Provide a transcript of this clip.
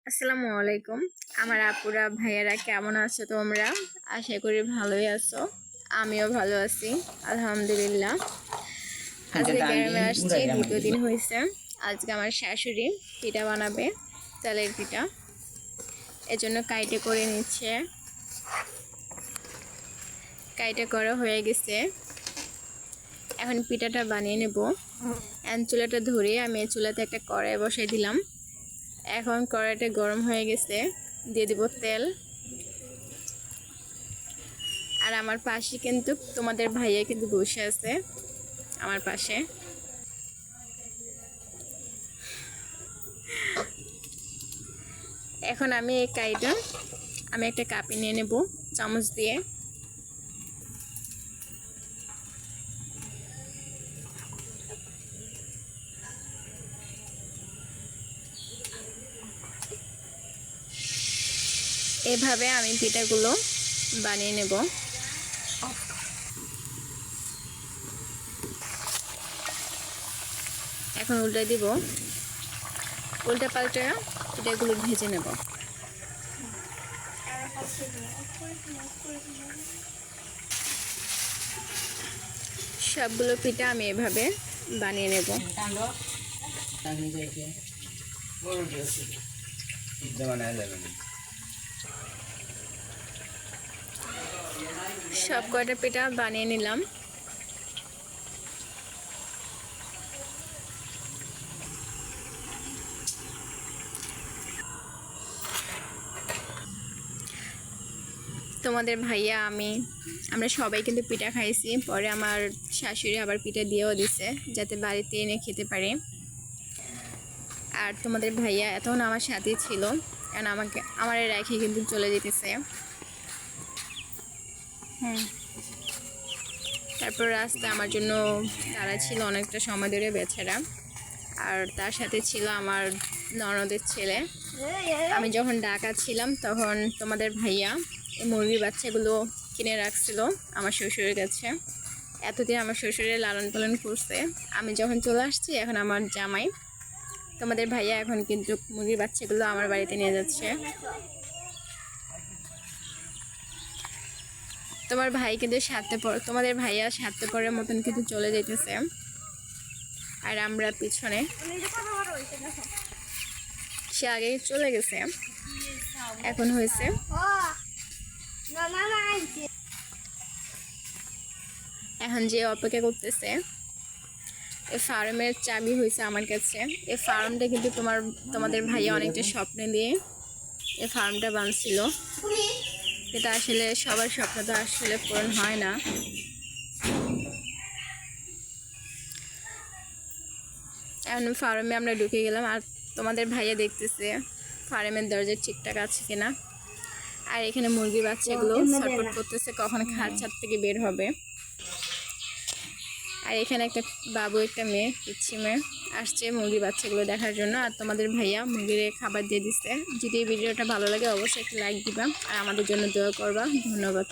আসসালামু আলাইকুম। আমার আপুরা ভাইয়ারা কেমন আছো তোমরা? আশা করি ভালোই আছো। আমিও ভালো আছি আলহামদুলিল্লাহ। আজকে গ্রামে আসছি, দ্বিতীয় দিন হয়েছে। আজকে আমার শাশুড়ি পিঠা বানাবে, চালের পিঠা। এজন্য কাইটে করে নিচ্ছে। কাইটে করা হয়ে গেছে, এখন পিঠাটা বানিয়ে নেব। চুলাটা ধরে আমি চুলাতে একটা কড়াই বসাই দিলাম। এখন কড়াইটা গরম হয়ে গেছে, দিয়ে দিব তেল। আর আমার পাশে কিন্তু তোমাদের ভাইয়া কিন্তু বসে আছে আমার পাশে। এখন আমি এই কাইটা আমি একটা কাপে নিয়ে নেব চামচ দিয়ে। এভাবে আমি পিঠাগুলো বানিয়ে নেব। এখন উল্টে দিব, উল্টে পাল্টে পিঠাগুলো ভেজে নেব। সবগুলো পিঠা আমি এভাবে বানিয়ে নেব। সব কয়টা পিঠা বানিয়ে নিলাম। তোমাদের ভাইয়া আমরা সবাই কিন্তু পিঠা খাইছি। পরে আমার শাশুড়ি আবার পিঠা দিয়েও দিছে যাতে বাড়িতে এনে খেতে পারে। আর তোমাদের ভাইয়া এতক্ষণ আমার সাথেই ছিল, কারণ আমার রেখে কিন্তু চলে যেতেছে। তারপর রাস্তা আমার জন্য তারা ছিল অনেকটা সময় ধরে বেচারা। আর তার সাথে ছিল আমার ননদের ছেলে। আমি যখন ঢাকা ছিলাম তখন তোমাদের ভাইয়া এই মুরগির বাচ্চাগুলো কিনে রাখছিল আমার শ্বশুরের কাছে। এতদিন আমার শ্বশুরের লালন পালন করছে। আমি যখন চলে আসছি, এখন আমার জামাই তোমাদের ভাইয়া এখন কিন্তু মুরগির বাচ্চাগুলো আমার বাড়িতে নিয়ে যাচ্ছে। তোমাদের ভাইয়া সাথে পরের মতন কিন্তু চলে যেতেছে। আর আমরা পিছনে, সে আগে চলে গেছে, এখন হয়েছে। এখন যে অপেক্ষা করতেছে, এই ফার্মের চাবি হয়েছে আমার কাছে। এই ফার্মটা কিন্তু তোমাদের ভাইয়া অনেকটা স্বপ্নে দিয়ে এই ফার্মটা বানছিল, কিন্তু আসলে সবার স্বপ্ন তো আসলে পূরণ হয় না। এখন ফার্মে আমরা ঢুকে গেলাম, আর তোমাদের ভাইয়া দেখতেছে ফার্মের দরজা ঠিকঠাক আছে কিনা। আর এখানে মুরগির বাচ্চাগুলো ছটফট করতেছে কখন খাঁচার থেকে বের হবে। আর এখানে একটা বাবু, একটা মেয়ে, পিচ্ছি মেয়ে আসছে মুরগির বাচ্চাগুলো দেখার জন্য। আর তোমাদের ভাইয়া মুরগির খাবার দিয়ে দিচ্ছে। যদি এই ভিডিওটা ভালো লাগে অবশ্যই একটা লাইক দিবা আর আমাদের জন্য দোয়া করবা। ধন্যবাদ।